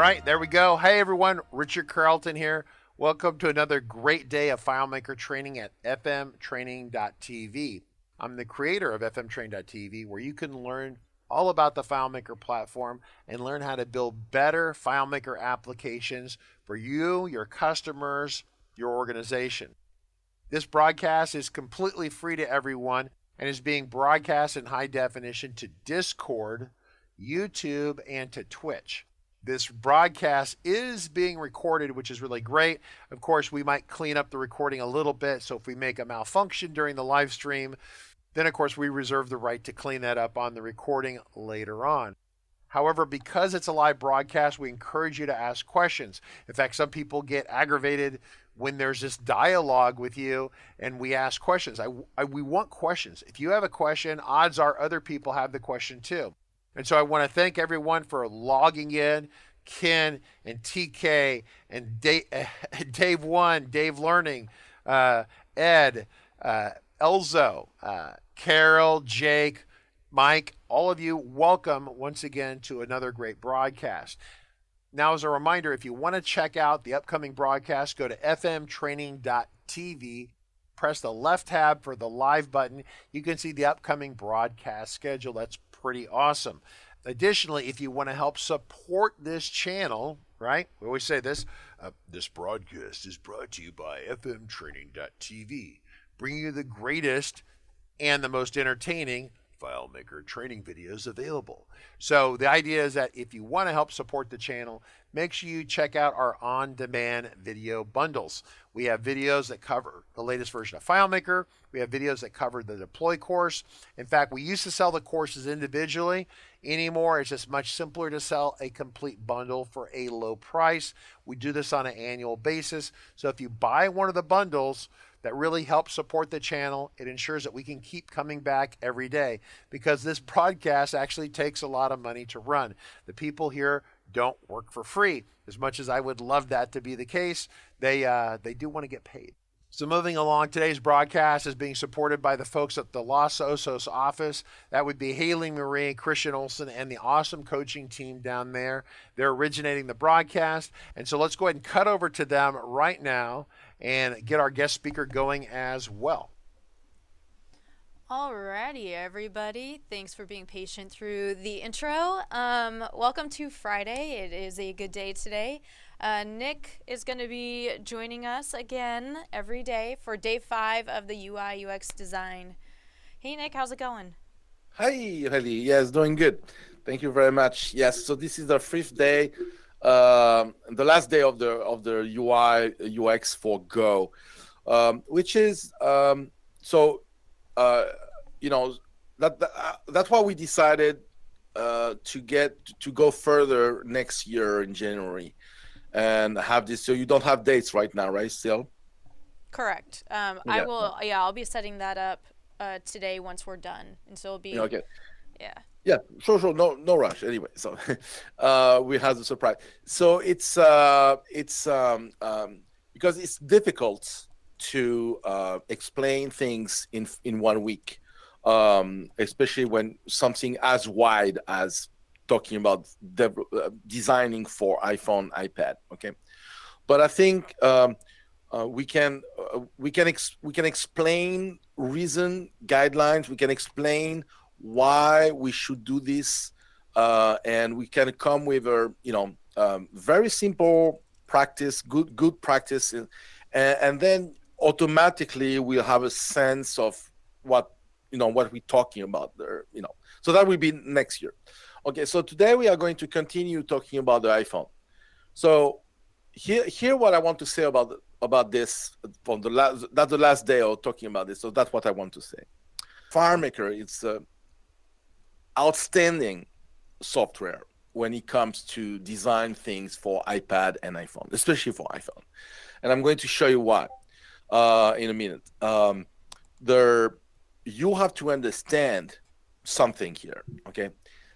right, there we go. Hey everyone, Richard Carlton here. Welcome to another great day of FileMaker training at fmtraining.tv. I'm the creator of fmtraining.tv, where you can learn all about the FileMaker platform and learn how to build better FileMaker applications for you, your customers, your organization. This broadcast is completely free to everyone and is being broadcast in high definition to Discord, YouTube, and to Twitch. This broadcast is being recorded, which is really great. Of course, we might clean up the recording a little bit, so if we make a malfunction during the live stream, then of course we reserve the right to clean that up on the recording later on. However, because it's a live broadcast, we encourage you to ask questions. In fact, some people get aggravated when there's this dialogue with you and we ask questions. We want questions. If you have a question, odds are other people have the question too. And so I want to thank everyone for logging in. Ken and TK and Dave One, Dave Learning, Ed, Elzo, Carol, Jake, Mike, all of you, welcome once again to another great broadcast. Now, as a reminder, if you want to check out the upcoming broadcast, go to fmtraining.tv, press the left tab for the live button. You can see the upcoming broadcast schedule. That's pretty awesome. Additionally, if you want to help support this channel, right? We always say this. This broadcast is brought to you by fmtraining.tv, bringing you the greatest and the most entertaining FileMaker training videos available. So the idea is that if you want to help support the channel, make sure you check out our on-demand video bundles. We have videos that cover the latest version of FileMaker. We have videos that cover the deploy course. In fact, we used to sell the courses individually. Anymore, it's just much simpler to sell a complete bundle for a low price. We do this on an annual basis. So if you buy one of the bundles, that really helps support the channel. It ensures that we can keep coming back every day, because this broadcast actually takes a lot of money to run. The people here don't work for free. As much as I would love that to be the case, they do want to get paid. So moving along, today's broadcast is being supported by the folks at the Los Osos office. That would be Haley Marie, Christian Olson, and the awesome coaching team down there. They're originating the broadcast. And so let's go ahead and cut over to them right now and get our guest speaker going as well. Alrighty, everybody. Thanks for being patient through the intro. Welcome to Friday. It is a good day today. Nick is going to be joining us again every day for day 5 of the UI UX design. Hey, Nick, how's it going? Hi, Haley. Yes, doing good. Thank you very much. Yes, so this is the 5th day, the last day of the UI UX for Go, which is that's why we decided to go further next year in January and have this. So you don't have dates right now, right? Still. Correct. Yeah. I'll be setting that up today once we're done, and so it'll be. Okay. Yeah. Yeah, sure. No rush. Anyway, so we have the surprise. So it's because it's difficult to explain things in 1 week, especially when something as wide as talking about designing for iPhone, iPad. Okay, but I think we can explain reason, guidelines. We can explain why we should do this, and we can come with a very simple practice, good practice, and then automatically we'll have a sense of what we're talking about there. So that will be next year. Okay, so today we are going to continue talking about the iPhone. So here what I want to say about this from that's the last day of talking about this. So that's what I want to say. FileMaker, it's outstanding software when it comes to design things for iPad and iPhone, especially for iPhone. And I'm going to show you why in a minute. You have to understand something here, okay?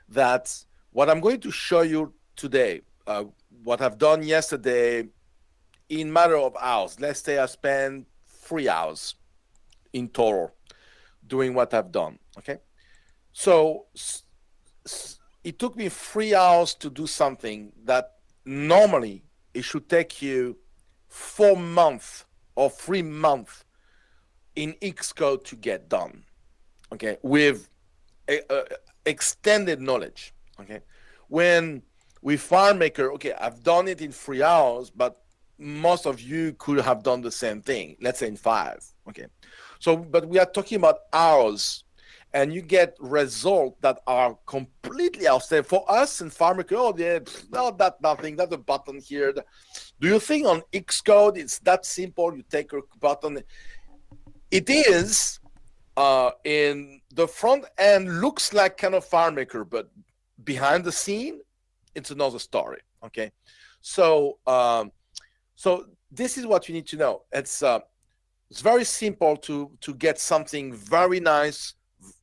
That's what I'm going to show you today, what I've done yesterday in matter of hours. Let's say I spent 3 hours in total doing what I've done, okay? So it took me 3 hours to do something that normally it should take you 4 months or 3 months in Xcode to get done. Okay, with extended knowledge. Okay, when with FileMaker, okay, I've done it in 3 hours, but most of you could have done the same thing, let's say in 5. Okay, so but we are talking about hours, and you get results that are completely outstanding for us in FileMaker. Oh yeah, no, that nothing, that's a button here. Do you think on Xcode it's that simple? You take a button. It is. In the front end looks like kind of FileMaker, but behind the scene, it's another story. Okay, so so this is what you need to know. It's very simple to get something very nice,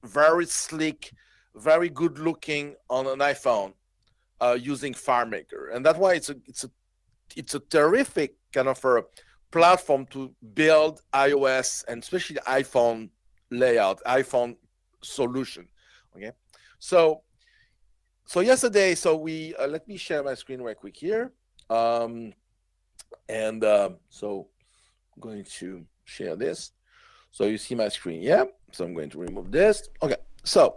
very sleek, very good looking on an iPhone using FileMaker, and that's why it's a terrific kind of a platform to build iOS and especially iPhone layout, iPhone solution. Okay, so yesterday, so we let me share my screen right quick here, and so I'm going to share this so you see my screen. Yeah, so I'm going to remove this. Okay, so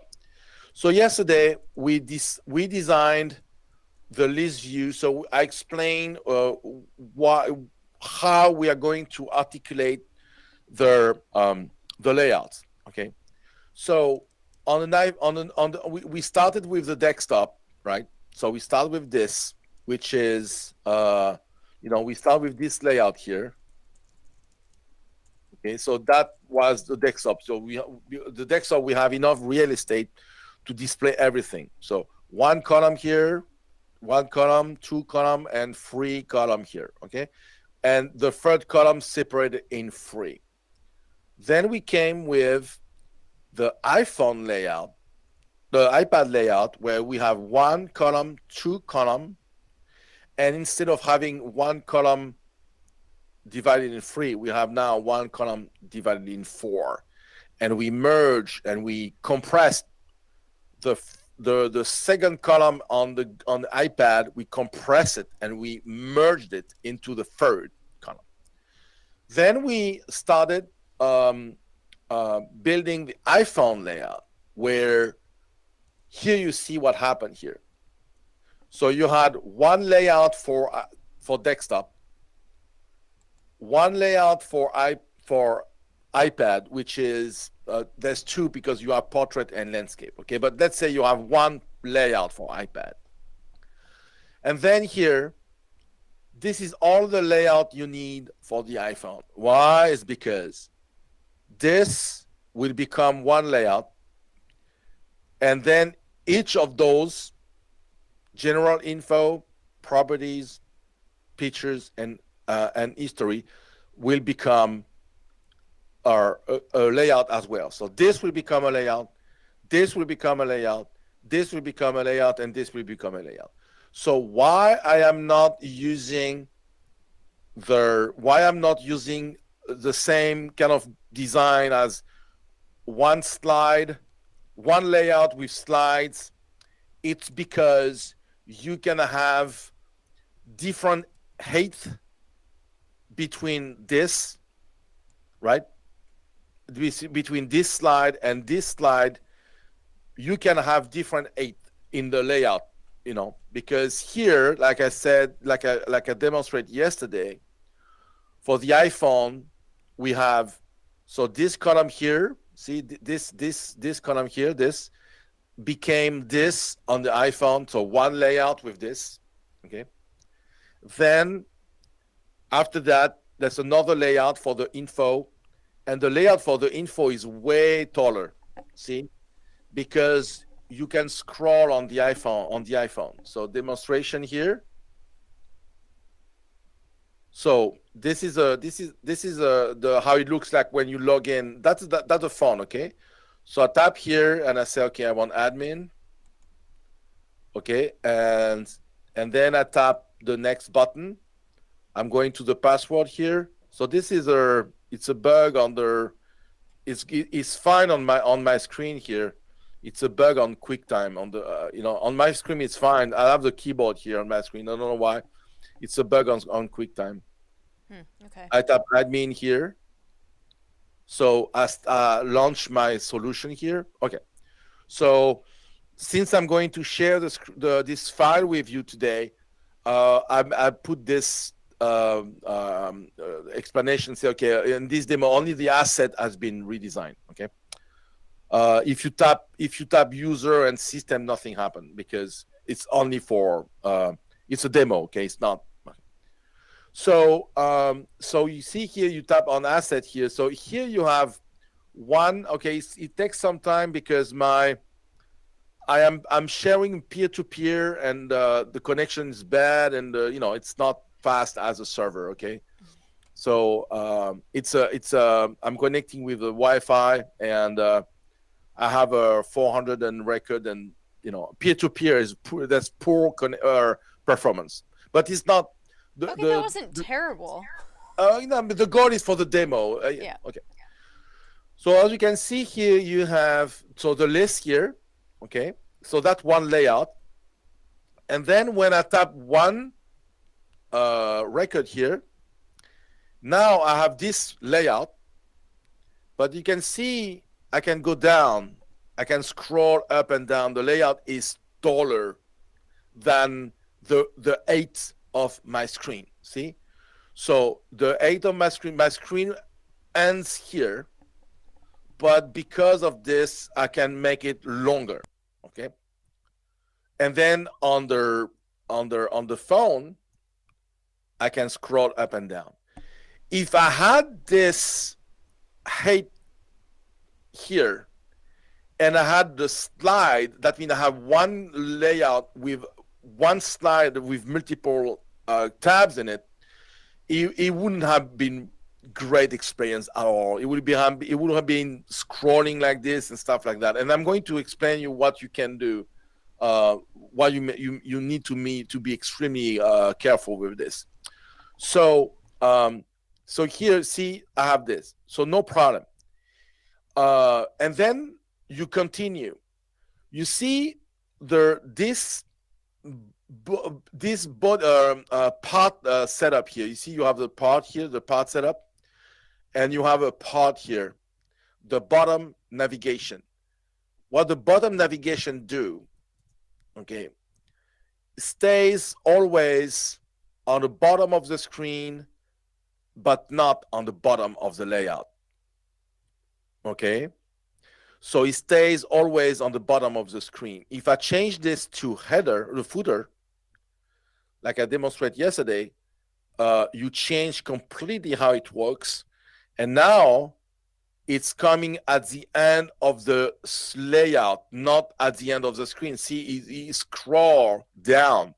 yesterday we designed the list view. So I explained how we are going to articulate the layouts. Okay, so we started with the desktop, right? So we start with this, which is we start with this layout here. Okay, so that was the desktop. So the desktop, we have enough real estate to display everything. So 1 column here, 1 column, 2 column, and 3 column here. Okay, and the third column separated in 3. Then we came with the iPhone layout, the iPad layout, where we have 1 column, 2 column, and instead of having 1 column divided in 3, we have now 1 column divided in 4, and we merge and we compressed the second column on the iPad. We compress it and we merged it into the third column. Then we started building the iPhone layout, where here you see what happened here. So you had 1 layout for desktop, 1 layout for iPad, which is there's 2 because you have portrait and landscape. Okay, but let's say you have 1 layout for iPad, and then here, this is all the layout you need for the iPhone. Why? Is because this will become 1 layout, and then each of those general info, properties, pictures, and history will become a layout as well. So this will become a layout, this will become a layout, this will become a layout, and this will become a layout. So why I am not using the same kind of design as 1 slide, 1 layout with slides? It's because you can have different height between this, right? Between this slide and this slide, you can have different height in the layout, because here, like I said, like I demonstrated yesterday, for the iPhone, we have, so this column here, see this column here, this became this on the iPhone, so 1 layout with this. Okay, then after that, there's another layout for the info, and the layout for the info is way taller, see, because you can scroll on the iPhone. So demonstration here. So this is the how it looks like when you log in. That's a phone. Okay, so I tap here and I say, okay, I want admin. Okay, and then I tap the next button. I'm going to the password here. So this is it's a bug on the, it's fine on my screen here. It's a bug on QuickTime on the on my screen. It's fine. I have the keyboard here on my screen. I don't know why. It's a bug on QuickTime. Okay. I tap admin here. So I launch my solution here. Okay. So since I'm going to share this file with you today, I put this explanation. Say, okay, in this demo, only the asset has been redesigned. Okay. If you tap user and system, nothing happened because it's only for it's a demo. Okay, it's not. So so you see here, you tap on asset here. So here you have one. Okay, it takes some time because I'm sharing peer-to-peer and the connection is bad and it's not fast as a server. Okay, so I'm connecting with the Wi-Fi and I have a 400 and record and peer-to-peer is poor. That's poor performance, but it's not. Okay, that wasn't terrible. But the goal is for the demo. Yeah. Okay. So as you can see here, you have the list here. Okay. So that's one layout. And then when I tap one record here, now I have this layout. But you can see I can go down. I can scroll up and down. The layout is taller than the 8 of my screen. See? So the 8 of my screen ends here, but because of this, I can make it longer. Okay. And then on the phone, I can scroll up and down. If I had this height here and I had the slide, that means I have one layout with one slide with multiple tabs in it, it wouldn't have been great experience at all. It would have been scrolling like this and stuff like that. And I'm going to explain you what you can do, what you need to be extremely careful with this. So so here, see, I have this, so no problem. And then you continue. You see this part setup here. You see, you have the part here, the part setup, and you have a part here, the bottom navigation. What the bottom navigation do, okay, stays always on the bottom of the screen, but not on the bottom of the layout. Okay, so it stays always on the bottom of the screen. If I change this to header, the footer, like I demonstrated yesterday, you change completely how it works. And now it's coming at the end of the layout, not at the end of the screen. See, you scroll down.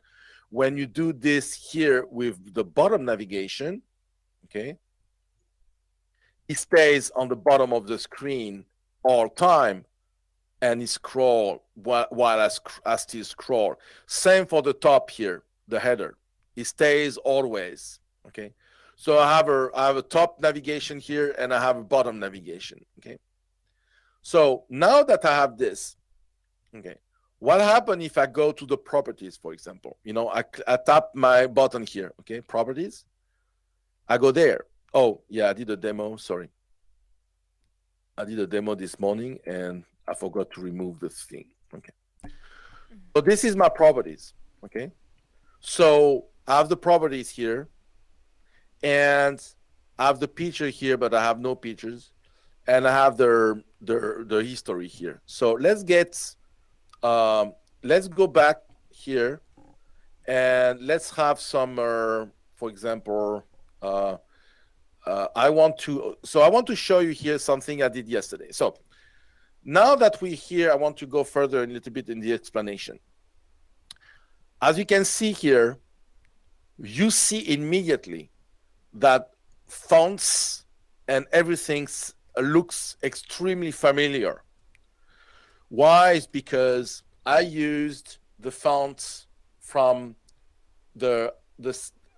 When you do this here with the bottom navigation, okay, it stays on the bottom of the screen all time, and it scroll while I still scroll. Same for the top here, the header. It stays always. Okay. So I have a top navigation here and I have a bottom navigation. Okay. So now that I have this, okay, what happens if I go to the properties, for example? I tap my button here. Okay, properties. I go there. Oh yeah, I did a demo. Sorry. I did a demo this morning and I forgot to remove this thing. Okay. So this is my properties. Okay. So I have the properties here and I have the picture here, but I have no pictures, and I have the history here. So let's go back here and let's have some, for example, I want to show you here something I did yesterday. So now that we're here, I want to go further a little bit in the explanation. As you can see here, you see immediately that fonts and everything looks extremely familiar. Why? It's because I used the fonts from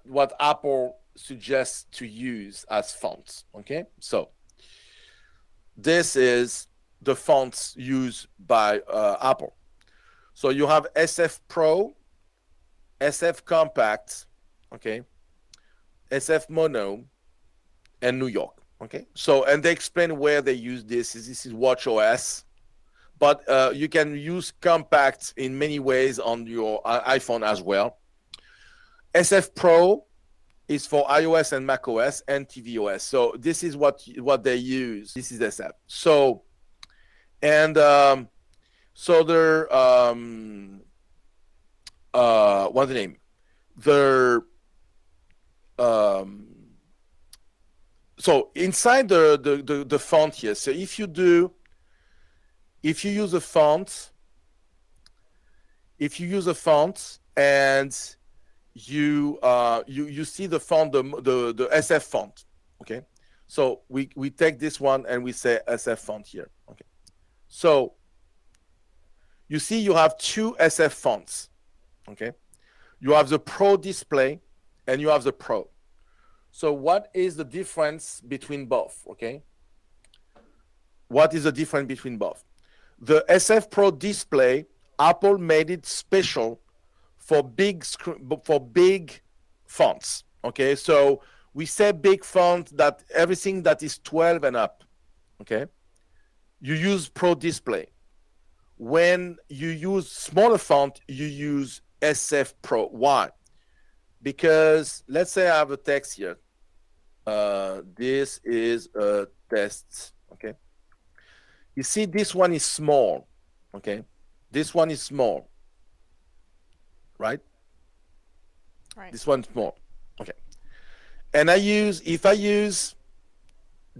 what Apple suggests to use as fonts. Okay, so this is the fonts used by Apple. So you have SF Pro, SF Compact, okay, SF Mono, and New York. Okay, so and they explain where they use this. This is Watch OS, but you can use Compact in many ways on your iPhone as well. SF Pro is for iOS and macOS and tvOS. So this is what they use. This is SF. So and so they're what's the name? They're so inside the font here. So if you use a font, and you see the font, the SF font, okay. So we take this one and we say SF font here, okay. So you see you have two SF fonts, okay. You have the Pro display and you have the Pro. So what is the difference between both, okay? What is the difference between both? The SF Pro display, Apple made it special for big fonts, okay? So we say big font, that everything that is 12 and up, okay? You use Pro display. When you use smaller font, you use SF Pro. Why? Because let's say I have a text here. This is a test, okay? You see, this one is small, okay? This one is small, right? Right. This one's small, okay. And if I use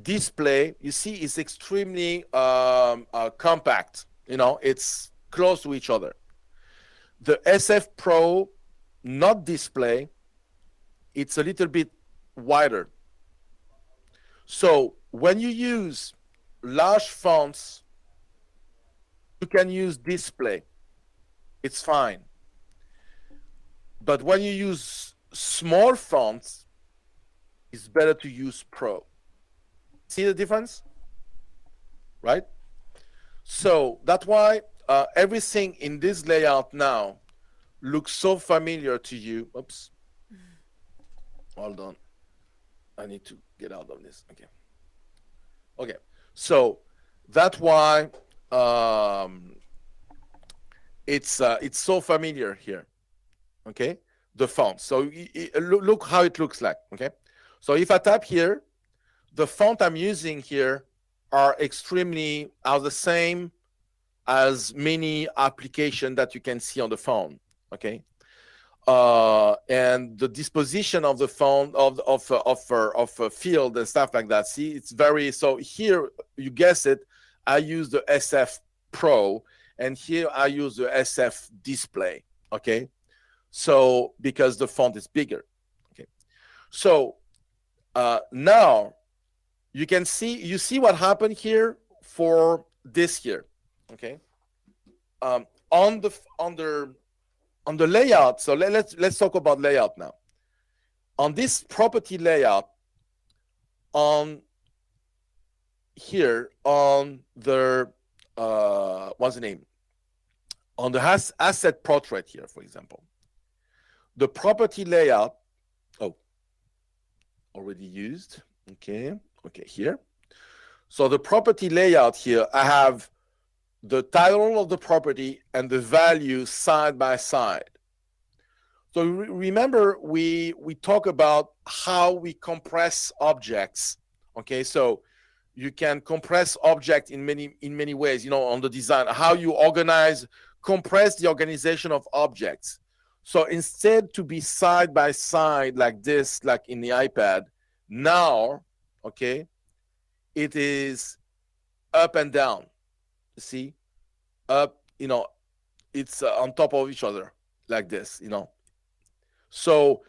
display, you see it's extremely compact. You know, it's close to each other. The SF Pro, not display, it's a little bit wider. So when you use large fonts, you can use display. It's fine. But when you use small fonts, it's better to use Pro. See the difference? Right? So that's why everything in this layout now looks so familiar to you. Oops. Hold on. I need to get out of this. Okay. Okay. So that's why it's so familiar here. Okay. The font. So look how it looks like. Okay. So if I tap here, the font I'm using here are the same as many applications that you can see on the phone. Okay. And the disposition of the font of a field and stuff like that. See, it's very, so here you guess it, I use the SF Pro, and here I use the SF display. Okay. So because the font is bigger. Okay. So now you see what happened here for this here. Okay. On the layout, so let's talk about layout now. On this property layout, on here, on the what's the name? On the asset portrait here, for example, the property layout, already used. Okay, here. So the property layout here, I have the title of the property and the value side by side. So remember, we talk about how we compress objects. Okay, so you can compress object in many ways, you know, on the design, how you compress the organization of objects. So instead to be side by side like this, like in the iPad, now, okay, it is up and down. See, up, you know, it's on top of each other like this, you know. So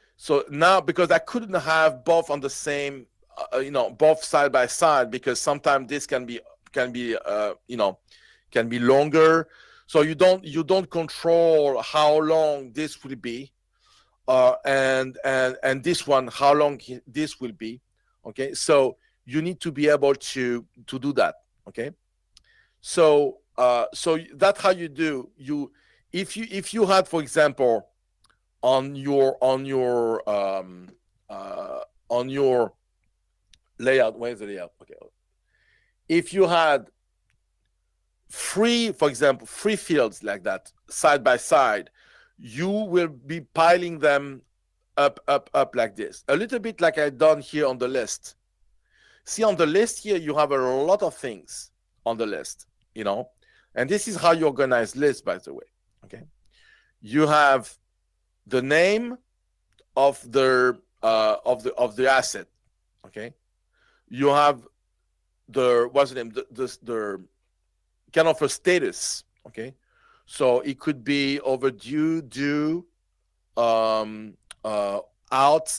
now, because I couldn't have both on the same, you know, both side by side, because sometimes this can be you know, can be longer. So you don't control how long this will be, and this one, how long this will be. Okay, so you need to be able to do that. Okay, So that's how you do. If you had, for example, on your layout, where's the layout? Okay, if you had for example, three fields like that side by side, you will be piling them up like this, a little bit like I done here on the list. See, on the list here, you have a lot of things on the list, and this is how you organize lists, by the way. Okay, you have the name of the asset. Okay, you have what's the name, the kind of a status. Okay, so it could be overdue, due, out,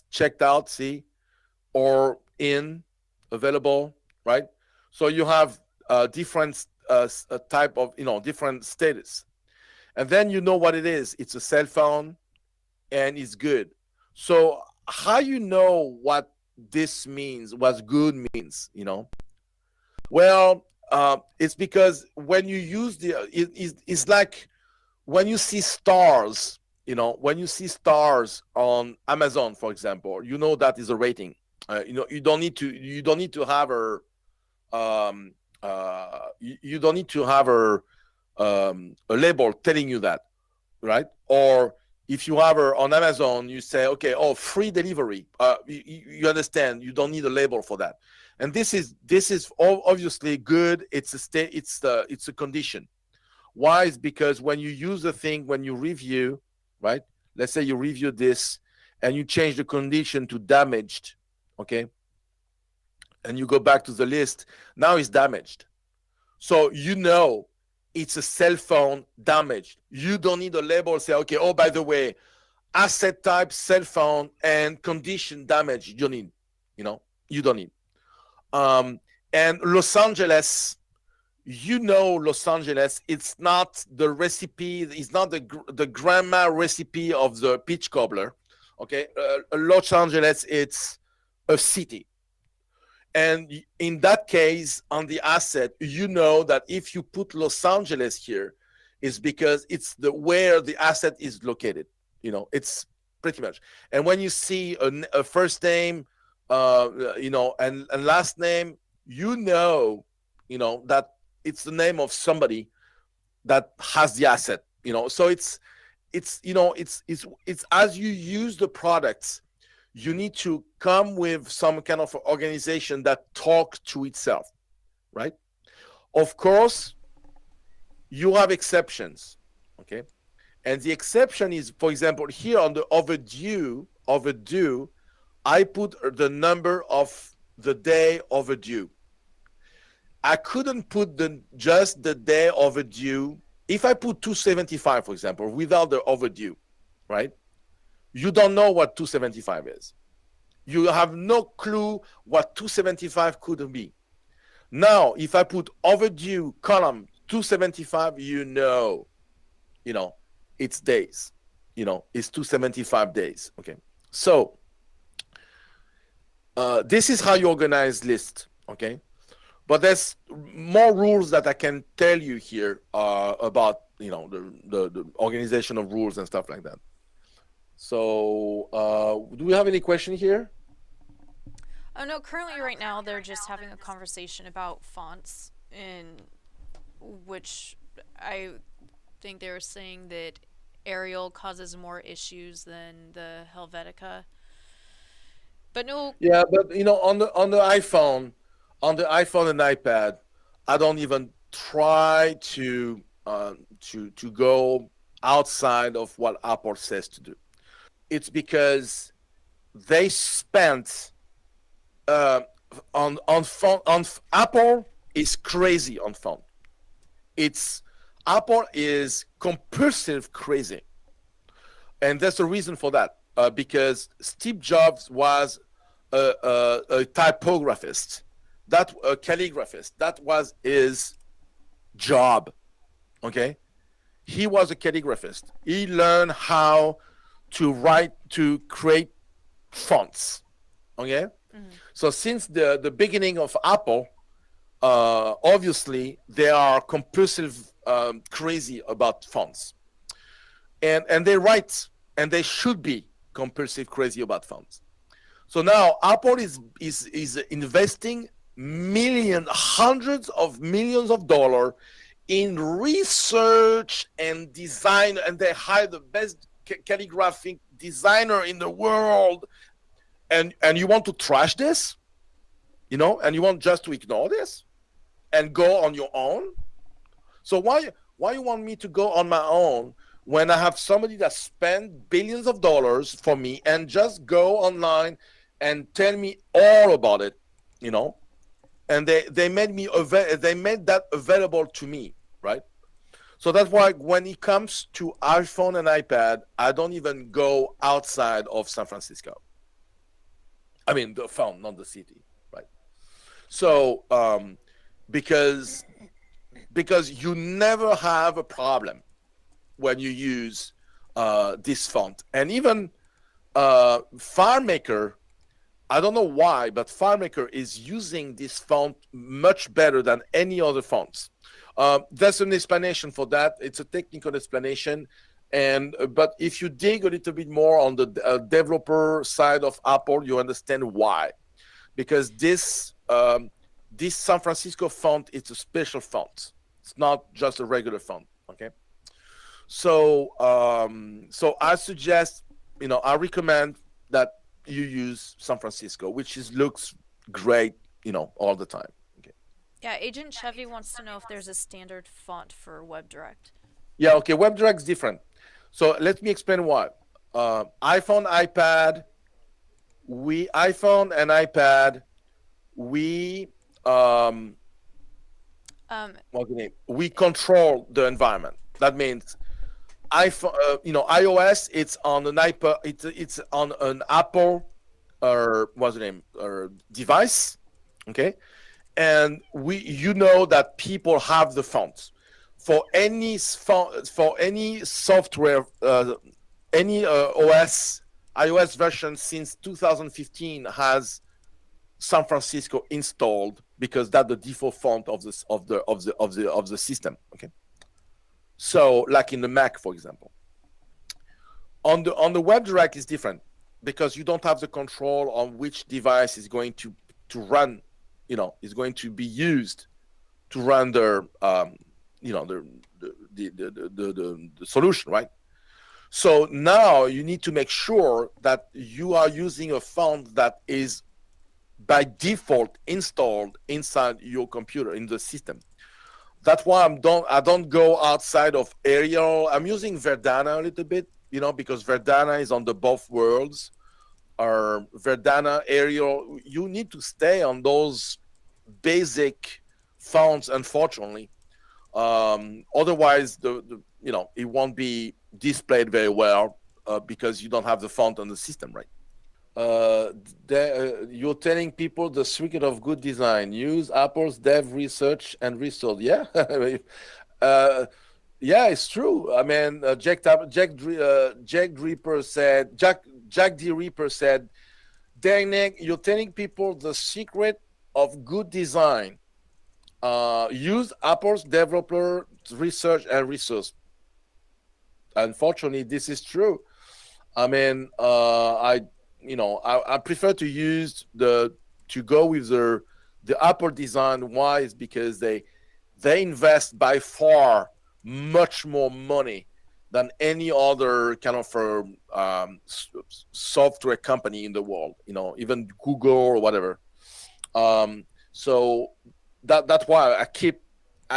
checked out, see, or in, available, right? So you have different type of, different status. And then you know what it is. It's a cell phone and it's good. So how you know what this means, what good means, Well, it's because when you use it's like when you see stars, when you see stars on Amazon, for example, that is a rating. You don't need to have a label telling you that, right? Or if you have her on Amazon, you say, okay, free delivery. You understand? You don't need a label for that. And this is obviously good. It's a condition. Why? Is because when you use the thing, when you review, right? Let's say you review this, and you change the condition to damaged, okay? And you go back to the list. Now it's damaged. So it's a cell phone damaged. You don't need a label. Say, okay, by the way, asset type, cell phone, and condition damage. You don't need. You don't need. And Los Angeles, Los Angeles, it's not the recipe. It's not the grandma recipe of the peach cobbler. Okay, Los Angeles, it's a city. And in that case, on the asset, that if you put Los Angeles here, is because it's where the asset is located. It's pretty much. And when you see a first name, and last name, that it's the name of somebody that has the asset. So it's as you use the products, you need to come with some kind of organization that talks to itself, right? Of course, you have exceptions, okay? And the exception is, for example, here on the overdue, I put the number of the day overdue. I couldn't put just the day overdue. If I put 275, for example, without the overdue, right? You don't know what 275 is. You have no clue what 275 could be. Now, if I put overdue column 275, it's days. It's 275 days. Okay. So this is how you organize list. Okay. But there's more rules that I can tell you here about, the organization of rules and stuff like that. So, do we have any question here? Oh no, currently right now they're just having a conversation about fonts, in which I think they were saying that Arial causes more issues than the Helvetica. But no. Yeah, but on the iPhone, and iPad, I don't even try to go outside of what Apple says to do. It's because they spent on font. Apple is crazy on font. Apple is compulsive crazy, and there's a reason for that. Because Steve Jobs was a typographist, a calligraphist. That was his job. Okay, he was a calligraphist. He learned how to create fonts. Okay, so since the beginning of Apple, obviously they are compulsive, crazy about fonts, and they write, and they should be compulsive crazy about fonts. So now Apple is investing hundreds of millions of dollars in research and design, and they hire the best calligraphic designer in the world. And you want to trash this, and you want just to ignore this and go on your own. So why you want me to go on my own when I have somebody that spent billions of dollars for me and just go online and tell me all about it, and they made that available to me, right? So that's why when it comes to iPhone and iPad, I don't even go outside of San Francisco. I mean the phone, not the city, right? So because you never have a problem when you use this font. And even FileMaker, I don't know why, but FileMaker is using this font much better than any other fonts. There's an explanation for that. It's a technical explanation. But if you dig a little bit more on the developer side of Apple, you understand why. Because this San Francisco font, it's a special font. It's not just a regular font. Okay. So I suggest, I recommend that you use San Francisco, which looks great, all the time. Okay. Yeah, Agent Chevy wants to know if there's a standard font for WebDirect. Yeah. Okay. WebDirect is different. So let me explain why. iPhone and iPad, what's the name? We control the environment. That means iPhone, iOS, it's on an iPad, it's on an Apple or what's the name, or device, okay? And that people have the fonts for any software, any iOS version since 2015 has San Francisco installed, because that's the default font of the system. Okay. So, like in the Mac, for example, on the WebDirect is different, because you don't have the control on which device is going to run, is going to be used to run the solution, right? So now you need to make sure that you are using a font that is by default installed inside your computer in the system. That's why I don't go outside of Arial. I'm using Verdana a little bit, because Verdana is on the both worlds. Or Verdana, Arial, you need to stay on those basic fonts, unfortunately. Otherwise, it won't be displayed very well, because you don't have the font on the system, right? You're telling people the secret of good design: use Apple's dev research and resource. Yeah. Yeah, it's true. I mean, Jack D. Reaper said, "Dang, Nick, you're telling people the secret of good design. Use Apple's developer research and resource." Unfortunately, this is true. I mean, I prefer to go with the Apple design. Why? Is because they invest by far much more money than any other kind of software company in the world. Even Google or whatever. So that's why I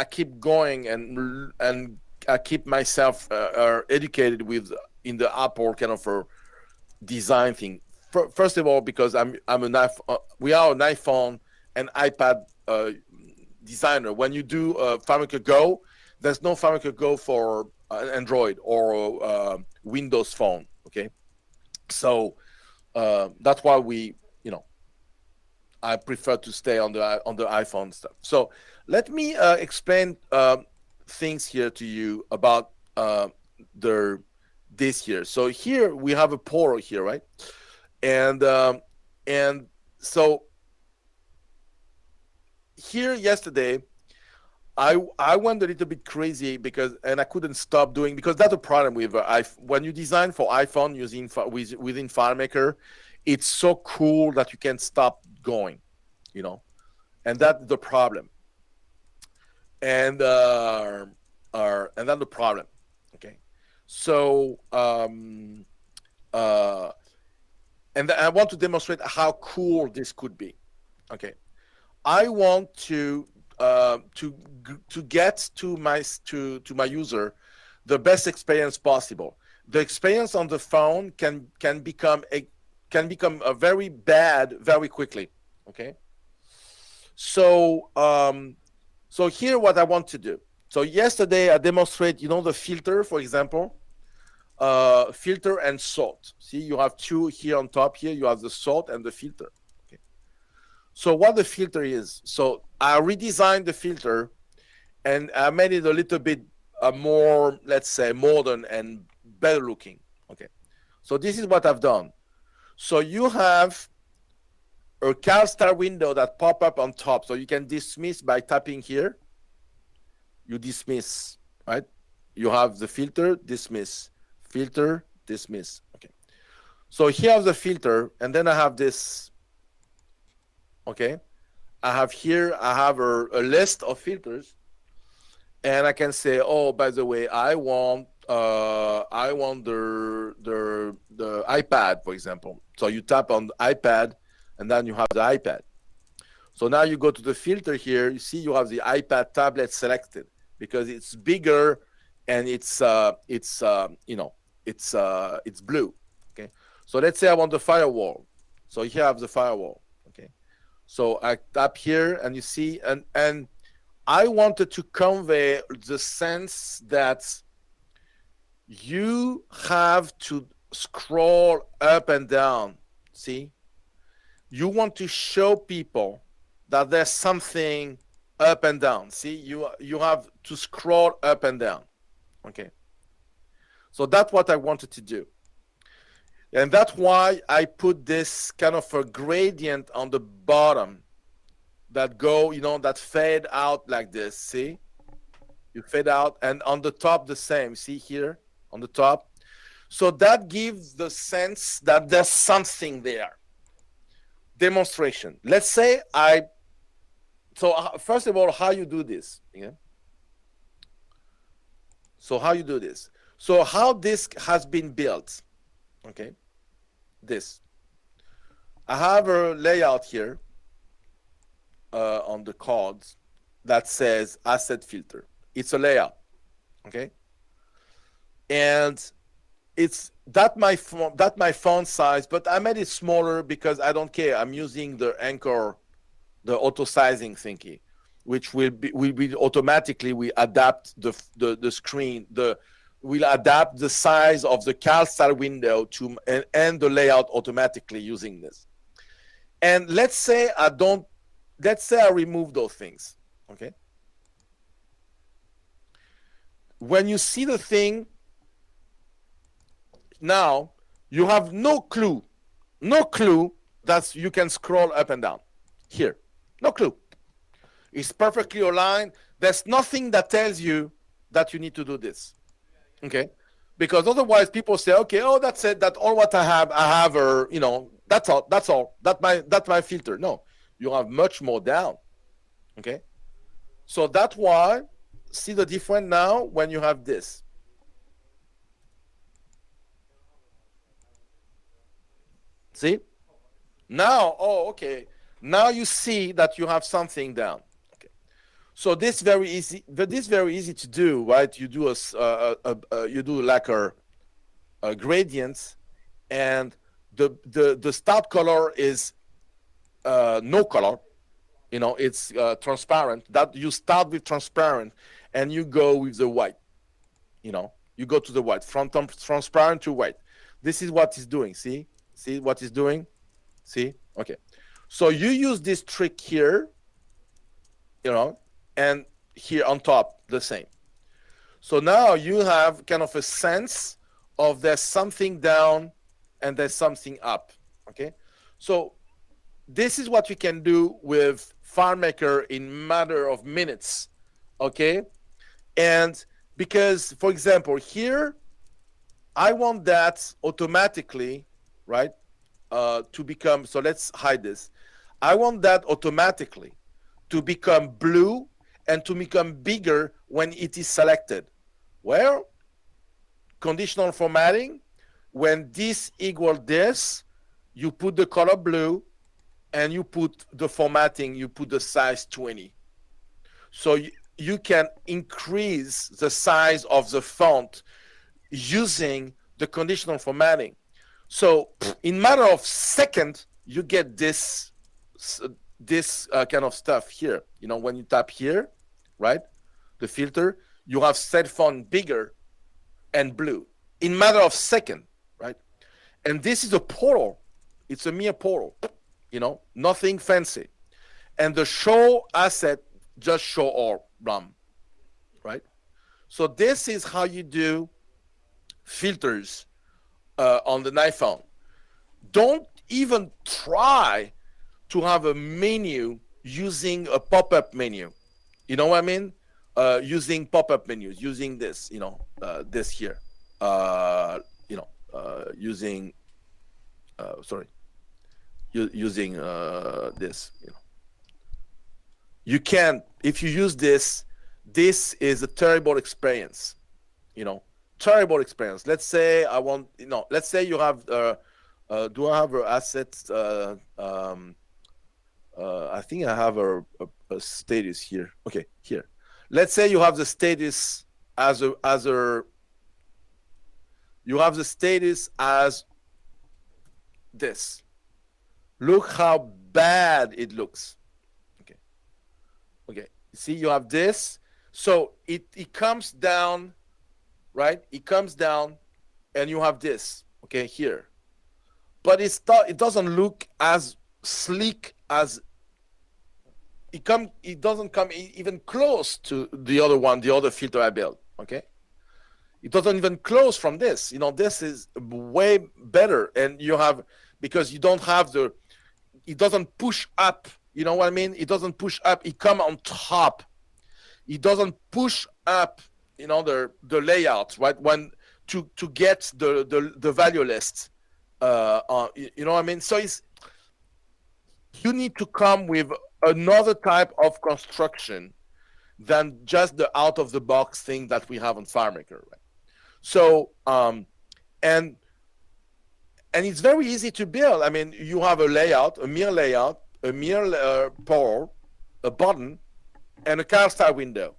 keep going, and I keep myself educated in the Apple kind of design thing. First of all, because we are an iPhone and iPad designer. When you do FileMaker Go, there's no FileMaker Go for Android or Windows Phone. Okay, so that's why I prefer to stay on the iPhone stuff. So let me explain things here to you about this here. So here we have a portal here, right? And so here yesterday, I went a little bit crazy and I couldn't stop doing, because that's a problem with when you design for iPhone within FileMaker, it's so cool that you can't stop going, and that's the problem. And that's the problem. Okay, so and I want to demonstrate how cool this could be. Okay, I want to get to my user the best experience possible. The experience on the phone can become a very bad very quickly. Okay, so so here what I want to do. So yesterday I demonstrate, the filter, for example, filter and sort. See, you have two here on top. Here you have the sort and the filter. Okay. So what the filter is, so I redesigned the filter and I made it a little bit more, let's say, modern and better looking. Okay. So this is what I've done. So you have a CalStar window that pop up on top. So you can dismiss by tapping here. You dismiss, right? You have the filter, dismiss, filter, dismiss. Okay. So here's the filter, and then I have this. Okay. I have a list of filters, and I can say, oh, by the way, I want the iPad, for example. So you tap on the iPad, and then you have the iPad. So now you go to the filter here. You see you have the iPad tablet selected because it's bigger and it's blue. Okay. So let's say I want the firewall. So here I have the firewall. Okay. So I tap here and you see, and I wanted to convey the sense that you have to scroll up and down. See? You want to show people that there's something up and down. See, you have to scroll up and down. Okay. So that's what I wanted to do. And that's why I put this kind of a gradient on the bottom that that fade out like this. See? You fade out, and on the top the same. See here on the top? So that gives the sense that there's something there. Demonstration. Let's say first of all, how you do this? Yeah. So how you do this? So how this has been built? Okay. This. I have a layout here on the cards that says asset filter. It's a layout. Okay. And it's that my font size, but I made it smaller because I don't care. I'm using the Anchor, the auto sizing thingy, which will be automatically we adapt the screen, we'll adapt the size of the CalStar window and the layout automatically using this. And let's say I remove those things. Okay. When you see the thing, now you have no clue that you can scroll up and down here. No clue. It's perfectly aligned. There's nothing that tells you that you need to do this. Okay? Because otherwise people say, okay, oh, that's it. That's all what I have, or, that's all. That's my filter. No, you have much more down. Okay? So that's why, see the difference now when you have this. See? Now, oh, okay. Now you see that you have something down. Okay. So this very easy. But this very easy to do, right? You do like a gradient, and the start color is no color. It's transparent. That you start with transparent, and you go with the white. You go to the white from transparent to white. This is what it's doing. See? See what it's doing? See? Okay. So you use this trick here, and here on top, the same. So now you have kind of a sense of there's something down and there's something up. Okay. So this is what we can do with FileMaker in matter of minutes, okay? And because, for example, here, I want that automatically, right, to become, so let's hide this. I want that automatically to become blue and to become bigger when it is selected. Well, conditional formatting, when this equals this, you put the color blue and you put the formatting, you put the size 20. So you can increase the size of the font using the conditional formatting. So in matter of second, you get this kind of stuff here. You know, when you tap here, right, the filter, you have set font bigger and blue in matter of second, right? And this is a portal. It's a mere portal, you know, nothing fancy. And the show asset just show all RAM, right? So this is how you do filters on the iPhone. Don't even try to have a menu using a pop-up menu. You know what I mean? Using pop-up menus, using this, you know, this here, using, using this, you know. You can't, if you use this, this is a terrible experience, you know, terrible experience. Let's say I want, you know, let's say you have, do I have an asset? I think I have a status here. Okay, here. Let's say you have the status as you have the status as this. Look how bad it looks. Okay. Okay. See, you have this. So it comes down, right? It comes down and you have this, okay, here. But it doesn't look as sleek as it doesn't come even close to the other one, the other filter I built, okay? It doesn't even close from this. You know, this is way better. And you have, because you don't have it doesn't push up. You know what I mean? It doesn't push up. It come on top. It doesn't push up, you know, the layout, right? When to get the value list, you know what I mean? So you need to come with another type of construction than just the out of the box thing that we have on FileMaker, right? So, and it's very easy to build. I mean, you have a layout, a mere portal, a button, and a card style window,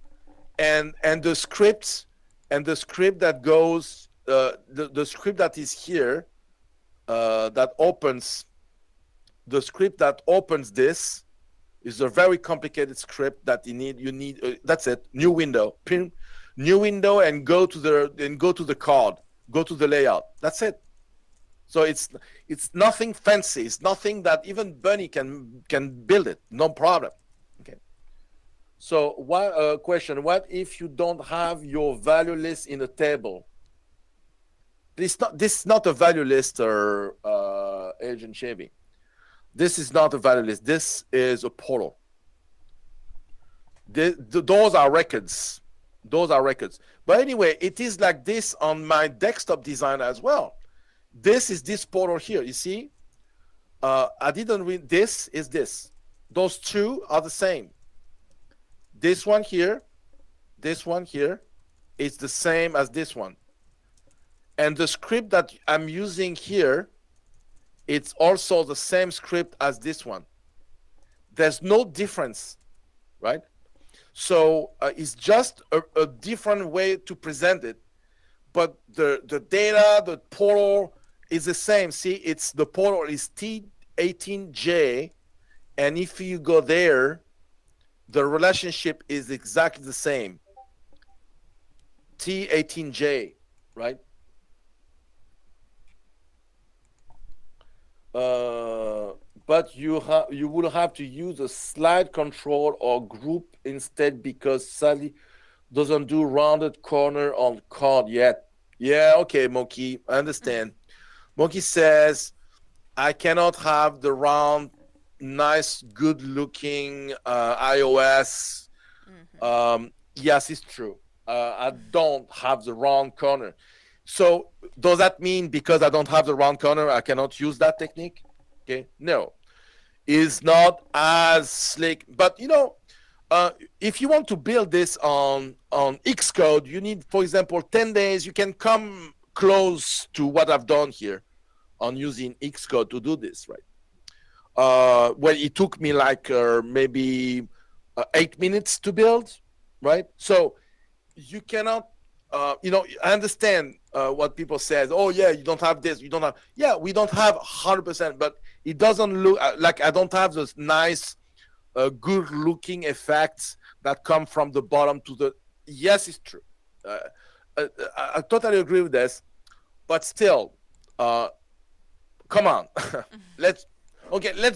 and the script that goes, the script that is here, that opens, the script that opens this is a very complicated script that you need. That's it. New window, new window, and go to the card, go to the layout. That's it. So it's nothing fancy. It's nothing that even Bunny can build it. No problem. Okay. So one question: what if you don't have your value list in a table? This is not a value list, or Agent Chevy. This is not a value list. This is a portal. Those are records. Those are records. But anyway, it is like this on my desktop design as well. This is this portal here. You see, I didn't read. This is this. Those two are the same. This one here, is the same as this one. And the script that I'm using here, it's also the same script as this one. There's no difference, right? So it's just a different way to present it. But the data, the portal is the same. See, it's the portal is T18J. And if you go there, the relationship is exactly the same. T18J, right? But you will have to use a slide control or group instead, because Sally doesn't do rounded corner on card yet. Yeah, okay, Monkey, I understand. Monkey says I cannot have the round nice, good looking iOS. Yes, it's true. I don't have the round corner. So does that mean because I don't have the round corner, I cannot use that technique? Okay, no, it's not as slick. But if you want to build this on Xcode, you need, for example, 10 days. You can come close to what I've done here on using Xcode to do this, right? Well, it took me like maybe 8 minutes to build, right? So you cannot, I understand what people say. Oh yeah, you don't have this, you don't have. Yeah, we don't have 100%, but it doesn't look like I don't have those nice, good-looking effects that come from the bottom to the. Yes, it's true. I totally agree with this, but still, come on, let's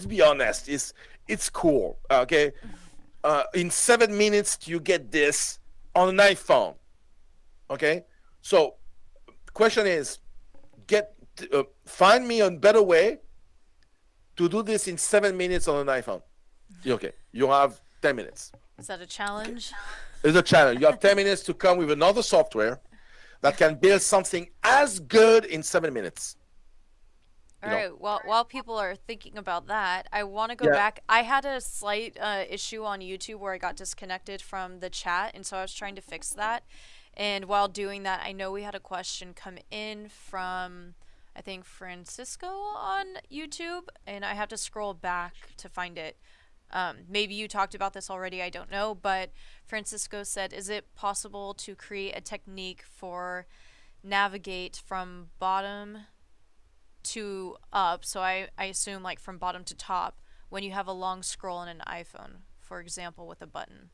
be honest. It's cool. Okay, in 7 minutes you get this on an iPhone. Okay, so question is, find me a better way to do this in 7 minutes on an iPhone. Okay, you have 10 minutes. Is that a challenge? It's a challenge. You have 10 minutes to come with another software that can build something as good in 7 minutes. All right. Well, while people are thinking about that, I want to go Yeah. back. I had a slight issue on YouTube where I got disconnected from the chat, and so I was trying to fix that. And while doing that, I know we had a question come in from, I think, Francisco on YouTube, and I have to scroll back to find it. Maybe you talked about this already, I don't know, but Francisco said, is it possible to create a technique for navigate from bottom to up? So I assume like from bottom to top when you have a long scroll on an iPhone, for example, with a button.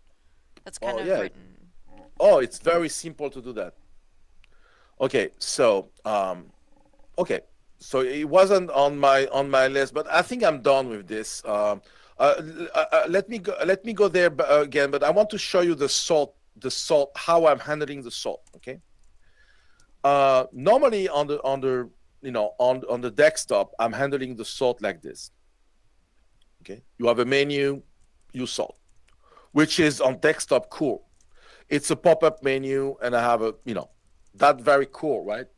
That's kind of yeah. written. Oh, it's very simple to do that. Okay, so it wasn't on my list, but I think I'm done with this. Let me go there again, but I want to show you the salt, how I'm handling the salt. Okay. Normally on the desktop, I'm handling the sort like this. Okay, you have a menu, you sort, which is on desktop cool. It's a pop-up menu, and I have that's very cool, right?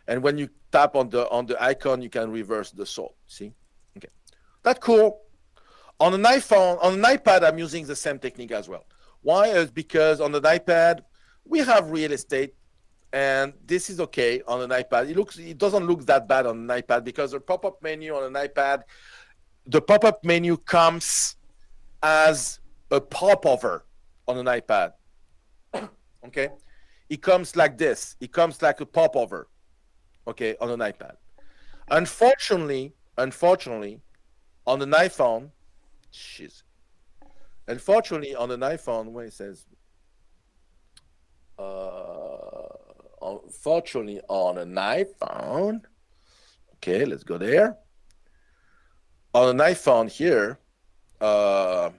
And when you tap on the icon, you can reverse the sort. See, okay, that's cool. On an iPhone, on an iPad, I'm using the same technique as well. Why? Is because on an iPad we have real estate. And this is okay on an iPad. It doesn't look that bad on an iPad because the pop-up menu on an iPad, the pop-up menu comes as a popover on an iPad. Okay, it comes like this. It comes like a popover. Okay, on an iPad. Unfortunately, on an iPhone, unfortunately on an iPhone, where it says. Unfortunately on an iPhone, okay, let's go there. On an iPhone here, the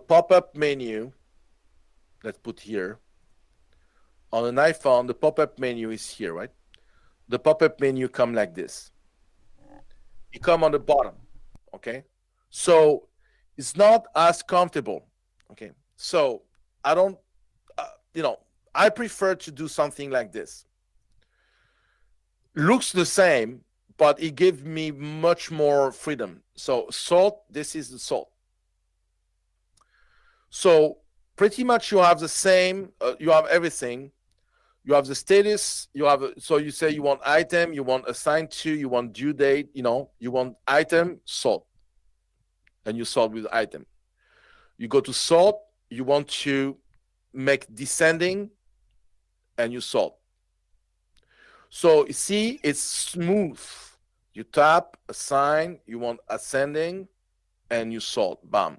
pop-up menu, let's put here. On an iPhone, the pop-up menu is here, right? The pop-up menu come like this. It come on the bottom, okay? So it's not as comfortable, okay? So I don't, I prefer to do something like this. Looks the same, but it gives me much more freedom. So sort, this is the sort. So pretty much you have the same, you have everything. You have the status, so you say you want item, you want assigned to, you want due date, you want item, sort. And you sort with item. You go to sort, you want to make descending, and you sort. So you see, it's smooth. You tap, assign, you want ascending, and you sort. Bam.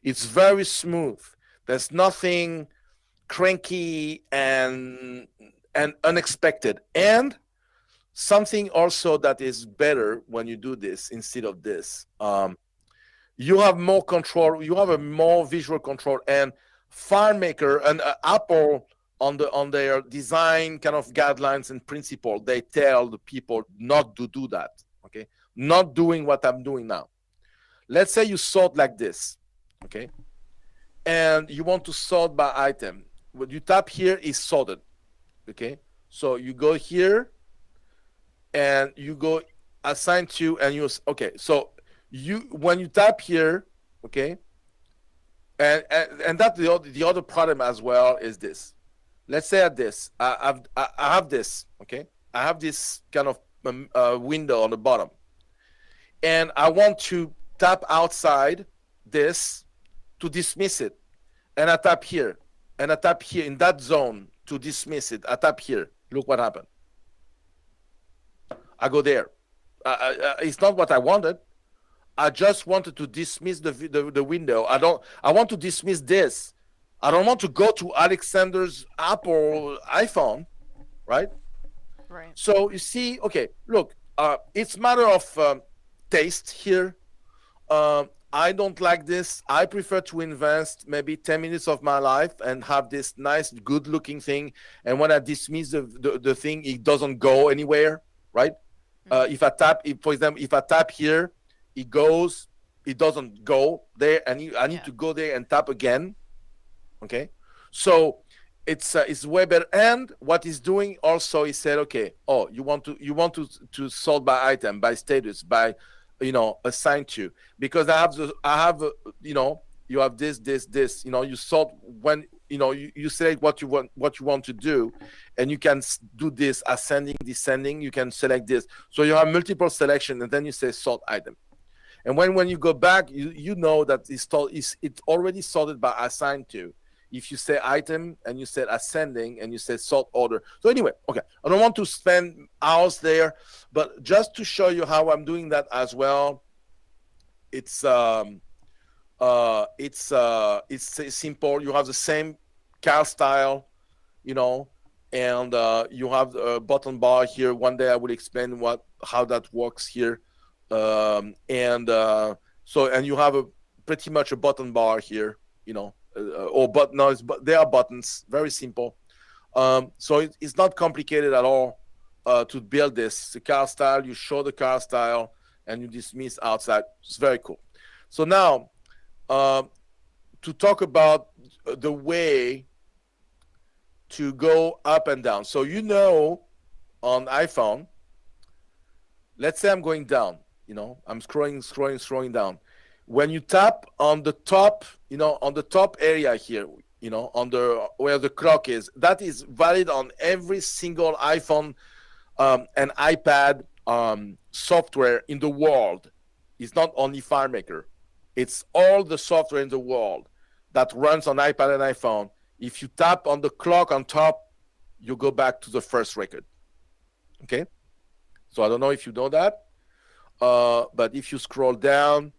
It's very smooth. There's nothing cranky and unexpected. And something also that is better when you do this instead of this. You have more control. You have a more visual control. And FileMaker and Apple on their design kind of guidelines and principle, they tell the people not to do that. Okay, not doing what I'm doing now. Let's say you sort like this, okay? And you want to sort by item. What you tap here is sorted, okay? So you go here and you go assign to, and you, okay, so when you tap here, okay, and that's the other problem as well is this. Let's say at this, I have this, okay, I have this kind of window on the bottom, and I want to tap outside this to dismiss it, and I tap here, and I tap here in that zone to dismiss it. I tap here. Look what happened. I go there. It's not what I wanted. I just wanted to dismiss the window. I want to dismiss this. I don't want to go to Alexander's Apple iPhone, right? Right. So you see, okay, look, it's matter of taste here. I don't like this. I prefer to invest maybe 10 minutes of my life and have this nice, good-looking thing. And when I dismiss the thing, it doesn't go anywhere, right? If I tap, for example, if I tap here, it goes, it doesn't go there, and I need to go there and tap again. Okay, so it's way better. And what he's doing also, he said, okay, oh, you want to sort by item, by status, by assigned to, because I have you have this, you sort when you select what you want to do, and you can do this ascending, descending. You can select this, so you have multiple selection, and then you say sort item. And when you go back, you know that it's already sorted by assigned to. If you say item and you said ascending and you say sort order. So anyway, okay, I don't want to spend hours there, but just to show you how I'm doing that as well. It's simple. You have the same car style, and you have a button bar here. One day I will explain how that works here. And you have pretty much a button bar here, they are buttons, very simple. So it's not complicated at all to build this. The car style, you show the car style, and you dismiss outside. It's very cool. So now, to talk about the way to go up and down. So on iPhone, let's say I'm going down. I'm scrolling down. When you tap on the top, on the top area here, where the clock is, that is valid on every single iPhone and iPad software in the world. It's not only FileMaker. It's all the software in the world that runs on iPad and iPhone. If you tap on the clock on top, you go back to the first record. Okay? So I don't know if you know that. But if you scroll down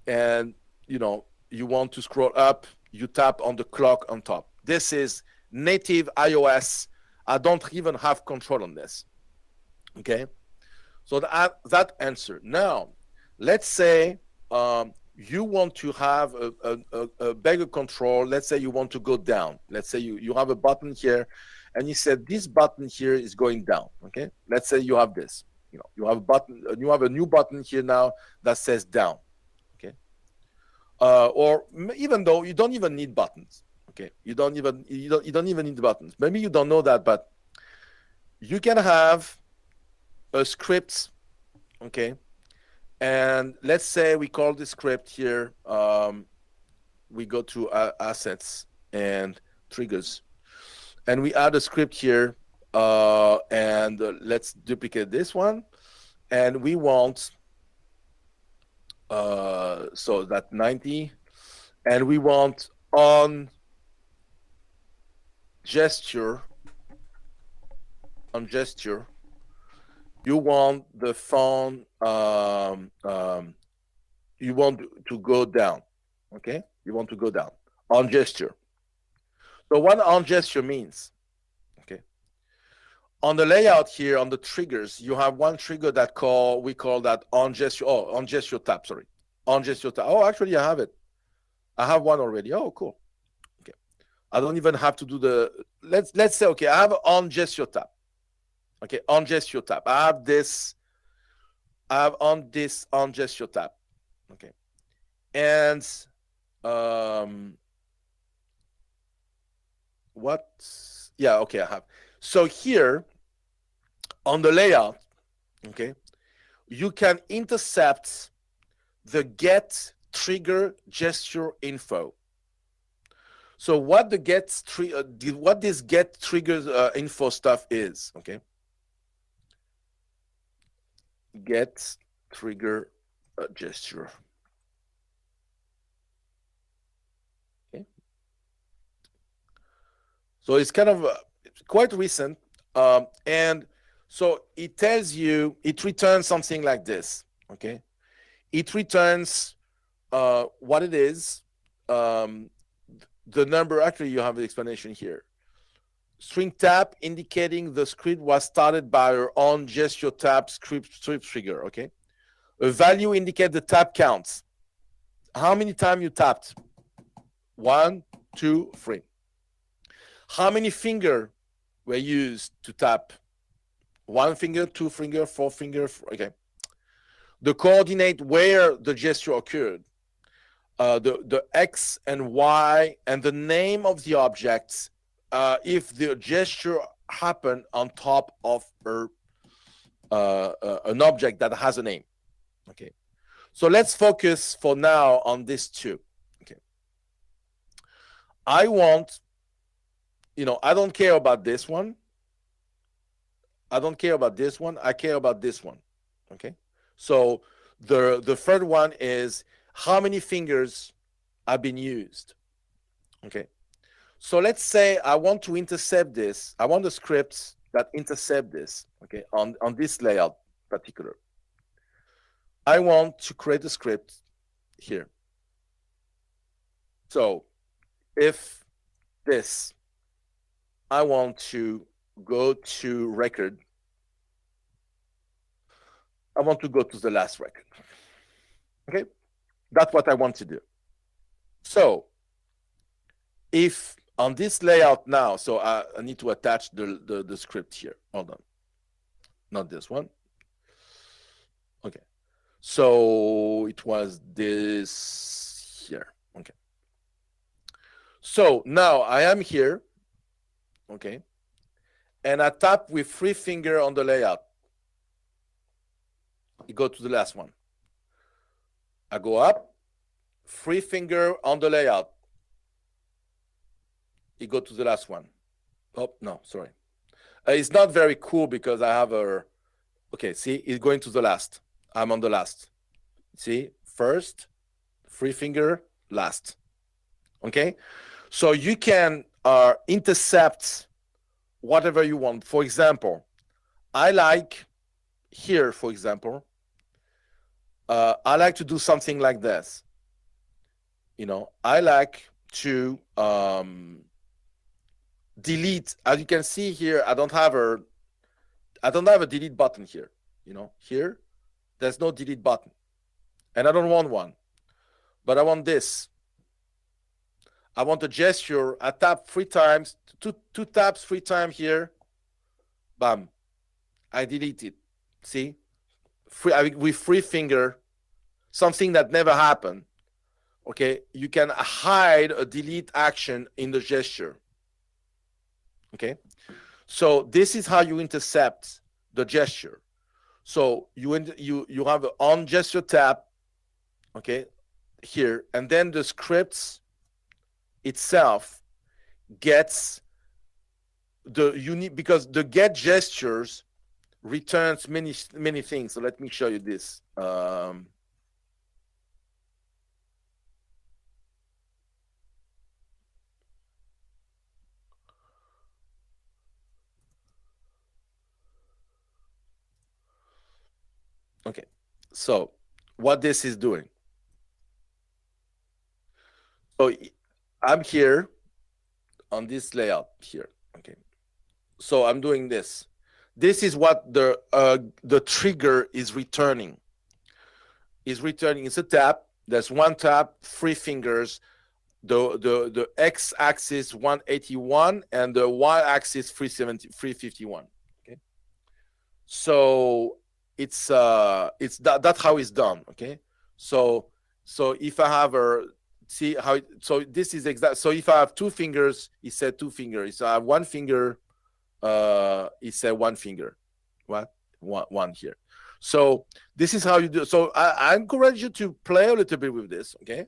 and you want to scroll up, you tap on the clock on top. This is native iOS. I don't even have control on this. Okay, so that answer. Now let's say you want to have a bigger control. Let's say you want to go down. Let's say you have a button here, and you said this button here is going down. Okay, let's say you have this. You have a button. You have a new button here now that says down. Okay, or even though you don't even need buttons. Okay, you don't even need buttons. Maybe you don't know that, but you can have a script. Okay, and let's say we call this script here. We go to assets and triggers, and we add a script here. And let's duplicate this one, and we want so that 90, and we want on gesture, you want the font, you want to go down. Okay, you want to go down on gesture. So what on gesture means, on the layout here, on the triggers, you have one trigger we call that on gesture. Oh, on gesture tab. Sorry, on gesture tab. Oh, actually, I have it. I have one already. Oh, cool. Okay, I don't even have to do the. Let's say, okay, I have on gesture tab. Okay, on gesture tab. I I have on this on gesture tab. Okay. And what? Yeah, okay, I have. So here on the layout, okay, you can intercept the get trigger gesture info. So what the what this get triggers info stuff is, okay? Get trigger gesture. Okay. So it's kind of quite recent, and so it tells you, it returns something like this. Okay, it returns what it is. The number, actually, you have the explanation here. String tab indicating the script was started by your own gesture tab script trigger. Okay, a value indicate the tab counts. How many times you tapped? 1, 2, 3. How many fingers were used to tap? 1 finger, 2 finger, 4 finger. Okay. The coordinate where the gesture occurred, the X and Y, and the name of the objects, if the gesture happened on top of an object that has a name. Okay. So let's focus for now on these two. Okay. I want, I don't care about this one. I don't care about this one. I care about this one. Okay. So the third one is how many fingers have been used. Okay. So let's say I want to intercept this. I want the scripts that intercept this. Okay. On this layout particular. I want to create a script here. So if this, I want to go to record. I want to go to the last record. Okay, that's what I want to do. So if on this layout now, so I need to attach the script here. Hold on, not this one. Okay, so it was this here. Okay, so now I am here. Okay, and I tap with 3 fingers on the layout. You go to the last one. I go up, 3 fingers on the layout. You go to the last one. Oh, no, sorry. It's not very cool because I have a, okay, see, it's going to the last. I'm on the last. See, first, 3 finger, last. Okay, so you can intercept whatever you want. For example, I like here, for example, I like to do something like this. I like to delete. As you can see here, I don't have a delete button here. Here, there's no delete button, and I don't want one, but I want this. I want a gesture. I tap 3 times, two taps 3 times here. Bam, I delete it. See, with 3 finger, something that never happened. Okay, you can hide a delete action in the gesture. Okay, so this is how you intercept the gesture. So you have an on gesture tab. Okay, here, and then the scripts itself gets the unique, because the get gestures returns many things. So let me show you this. Okay, so what this is doing. So I'm here on this layout here. Okay, so I'm doing this. This is what the trigger is returning. It's a tab. There's 1 tab, 3 fingers. The x-axis 181 and the y-axis 351. Okay, so it's that's how it's done. Okay, so if I have a see how so this is exact. So if I have two fingers, it said two fingers. If I have one finger, it said one finger. What one here. So this is how you do. So I encourage you to play a little bit with this. Okay,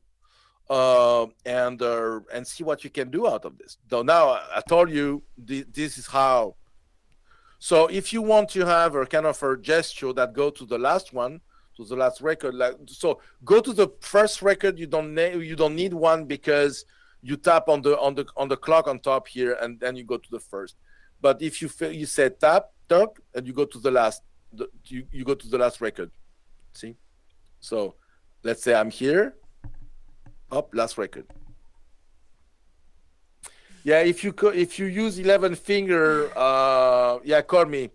and see what you can do out of this. So now I told you this is how. So if you want to have a kind of a gesture that go to the last one, to the last record, like so, go to the first record. You don't need one because you tap on the clock on top here, and then you go to the first. But if you say tap, and you go to the last, you go to the last record. See, so let's say I'm here. Up, last record. Yeah, if you use 11 finger, yeah, call me.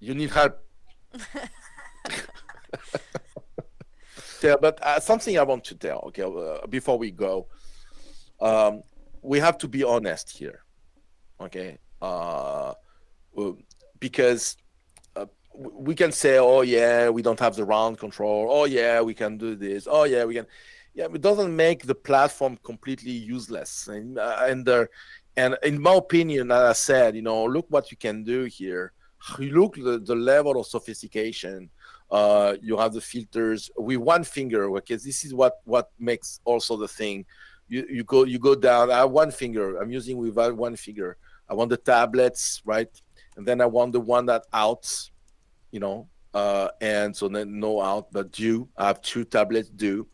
You need help. But something I want to tell. Okay, before we go, we have to be honest here. Okay, because we can say, oh yeah, we don't have the round control. Oh yeah, we can do this. Oh yeah, we can. Yeah, it doesn't make the platform completely useless. And in my opinion, as I said, look what you can do here. You look the level of sophistication. You have the filters with one finger. Okay, this is what makes also the thing. You go down. I have one finger. I'm using with one finger. I want the tablets, right? And then I want the one that outs, and so then no out, but do. I have two tablets do.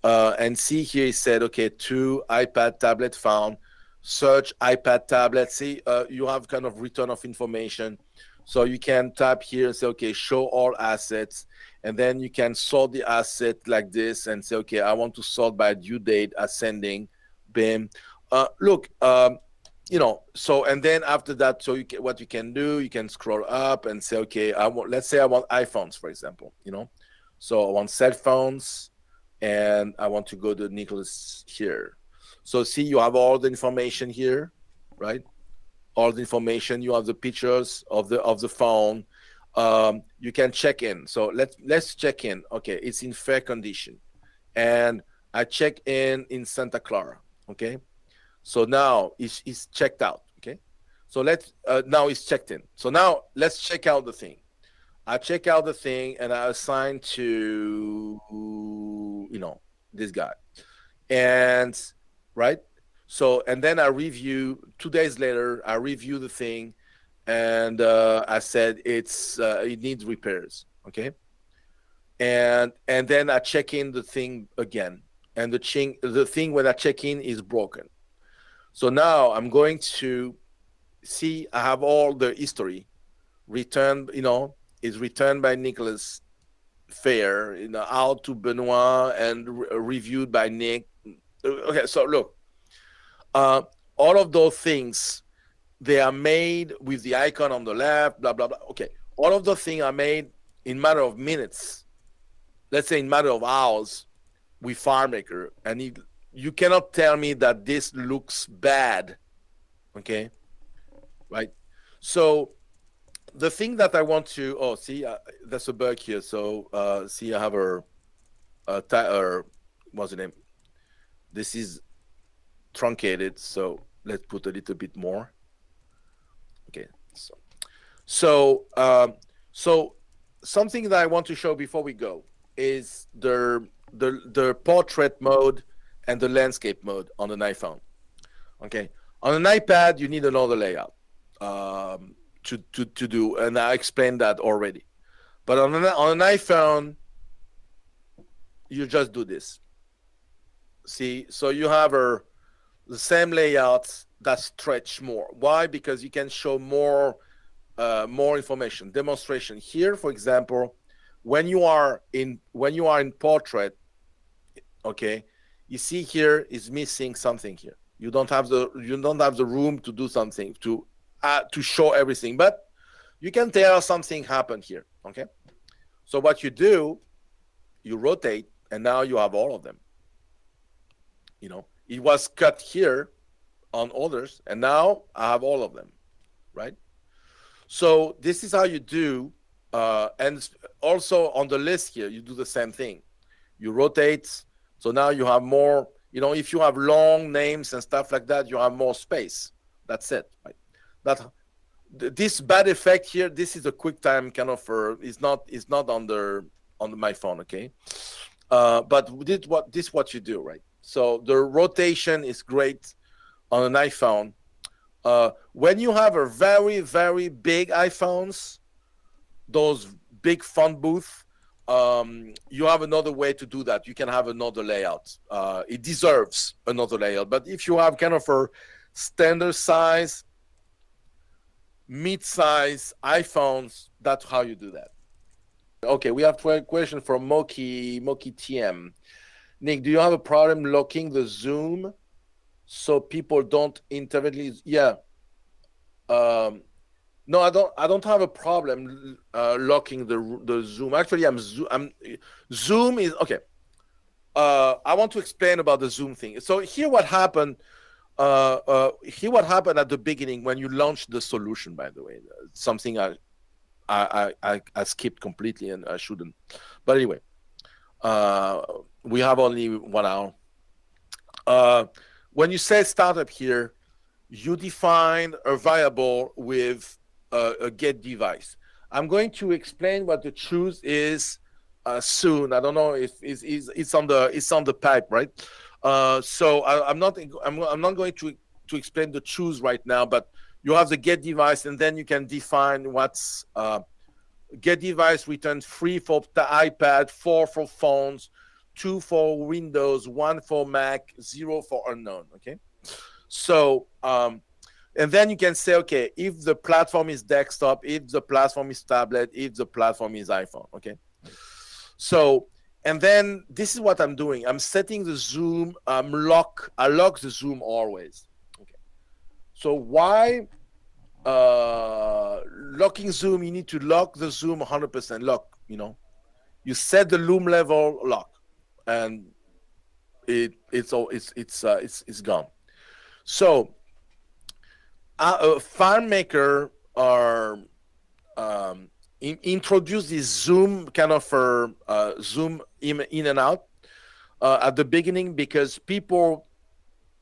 And see here, he said, okay, two iPad tablet found, search iPad tablet. See, you have kind of return of information. So you can tap here and say, okay, show all assets. And then you can sort the asset like this and say, okay, I want to sort by due date, ascending, bim. Look, so, and then after that, so what you can do, you can scroll up and say, okay, let's say I want iPhones, for example, So I want cell phones. And I want to go to Nicholas here. So see, you have all the information here, right? All the information. You have the pictures of the phone. You can check in. So let's check in. Okay, it's in fair condition, and I check in Santa Clara. Okay, so now it's checked out. Okay, so now it's checked in. So now let's check out the thing. I check out the thing and I assign to this guy, and right. So and then I review 2 days later. I review the thing, and I said it needs repairs. Okay, and then I check in the thing again, and the thing when I check in is broken. So now I'm going to see. I have all the history returned. Is returned by Nicholas Fair, out to Benoit and reviewed by Nick. Okay, so look, all of those things, they are made with the icon on the left, blah, blah, blah. Okay, all of those things are made in matter of minutes, let's say in matter of hours with FileMaker. And you cannot tell me that this looks bad, okay, right? So the thing that I want to, see, there's a bug here. So, see, I have what's the name? This is truncated. So let's put a little bit more. Okay. So something that I want to show before we go is the portrait mode and the landscape mode on an iPhone. Okay. On an iPad, you need another layout. To do, and I explained that already. But on an iPhone, you just do this. See, so you have the same layouts that stretch more. Why? Because you can show more information. Demonstration here, for example, when you are in portrait, okay, you see here is missing something here. You don't have the room to do something to show everything, but you can tell something happened here. Okay, so what you do, you rotate, and now you have all of them. It was cut here on others, and now I have all of them, right? So this is how you do, and also on the list here, you do the same thing. You rotate, so now you have more. If you have long names and stuff like that, you have more space. That's it. Right? That this bad effect here. This is a QuickTime kind of. It's not on my phone. Okay, but this what you do, right? So the rotation is great on an iPhone. When you have a very, very big iPhones, those big font booth, you have another way to do that. You can have another layout. It deserves another layout. But if you have kind of a standard size, mid-size iPhones, that's how you do that. Okay, we have a question from Moki TM. Nick, do you have a problem locking the zoom so people don't intermittently? Yeah. No, I don't have a problem locking the zoom. Actually, zoom is okay. I want to explain about the zoom thing. So here what happened. Here what happened at the beginning when you launched the solution. By the way, something I skipped completely and I shouldn't. But anyway, we have only 1 hour. When you say startup here, you define a variable with a get device. I'm going to explain what the choose is soon. I don't know if it's on the pipe, right? So I'm not going to explain the choose right now, but you have the get device, and then you can define what's get device returns 3 for the iPad, 4 for phones, 2 for Windows, 1 for Mac, 0 for unknown. Okay, so and then you can say, okay, if the platform is desktop, if the platform is tablet, if the platform is iPhone. Okay, so and then this is what I'm doing. I'm setting the zoom. I lock the zoom always. Okay, so why locking zoom? You need to lock the zoom 100% lock. You set the loom level lock, and it's gone. So FileMaker are introduce this zoom kind of zoom in and out at the beginning because people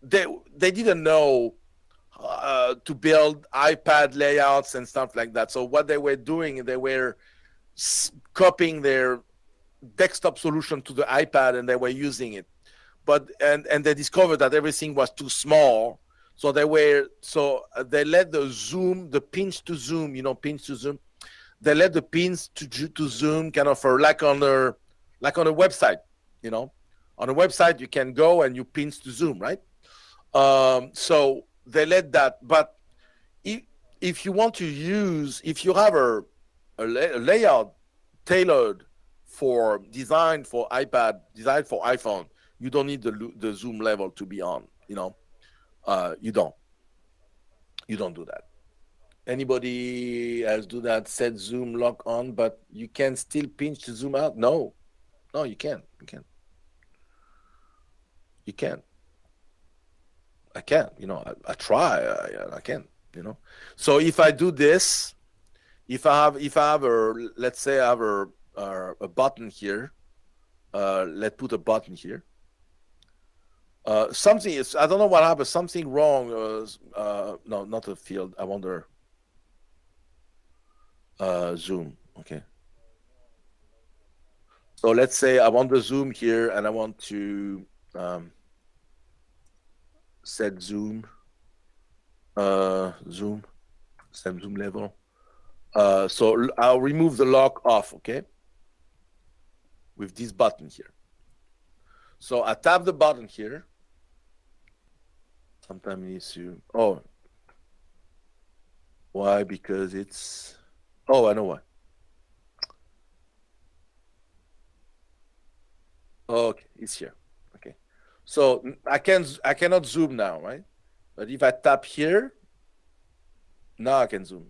they didn't know to build iPad layouts and stuff like that. So what they were doing, they were copying their desktop solution to the iPad and they were using it, but and they discovered that everything was too small. So they let the pins to zoom, pins to zoom. They let the pins to zoom kind of like on a website, on a website you can go and you pins to zoom, right? So they let that, but if you want to if you have a layout tailored designed for iPad, designed for iPhone, you don't need the zoom level to be on, you don't do that. Anybody else do that? Set zoom lock on, but you can still pinch to zoom out? No, you can't. You can't. I can't. I try. I can't. So if I do this, if I have let's say I have a button here. Let's put a button here. Something is, I don't know what happened. Something wrong. No, not a field. I wonder. Zoom. Okay. So let's say I want the zoom here, and I want to set zoom. Set zoom level. So I'll remove the lock off. Okay. With this button here. So I tap the button here. Sometimes it needs to. Oh. Why? Because it's. Oh, I know why. Okay, it's here. Okay, so I cannot zoom now, right? But if I tap here, now I can zoom.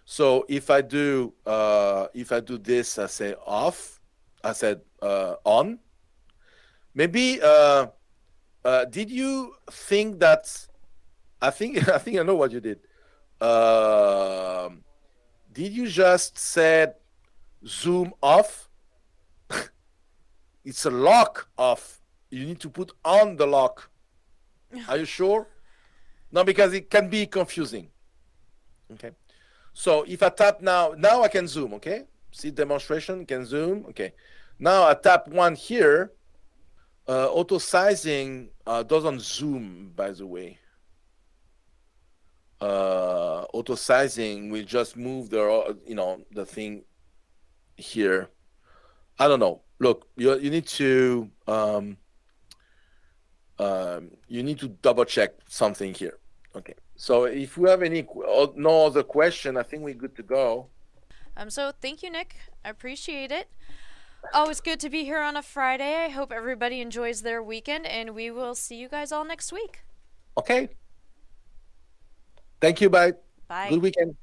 So if I do this, I say off. I said on. Maybe did you think that? I think I know what you did. Did you just said zoom off? It's a lock off. You need to put on the lock. Are you sure? No, because it can be confusing. Okay. So if I tap now I can zoom, okay? See demonstration, can zoom, okay. Now I tap one here. Auto sizing doesn't zoom, by the way. Auto sizing will just move the thing here. I don't know. Look, you need to double check something here. Okay. So if we have no other question, I think we're good to go. So thank you, Nick. I appreciate it. Always good to be here on a Friday. I hope everybody enjoys their weekend, and we will see you guys all next week. Okay. Thank you. Bye. Bye. Good weekend.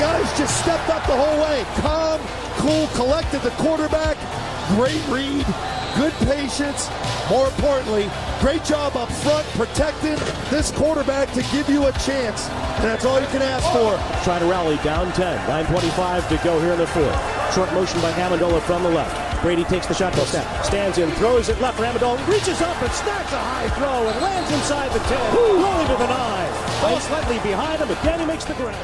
Guys just stepped up the whole way. Calm, cool, collected. The quarterback, great read, good patience. More importantly, great job up front protecting this quarterback to give you a chance. And that's all you can ask for. Try to rally down 10. 9:25 to go here in the fourth. Short motion by Amendola from the left. Brady takes the shotgun snap, stands in, throws it left for Amendola, reaches up and snacks a high throw and lands inside the 10, rolling to the 9. Ball slightly behind him, but Danny makes the grab.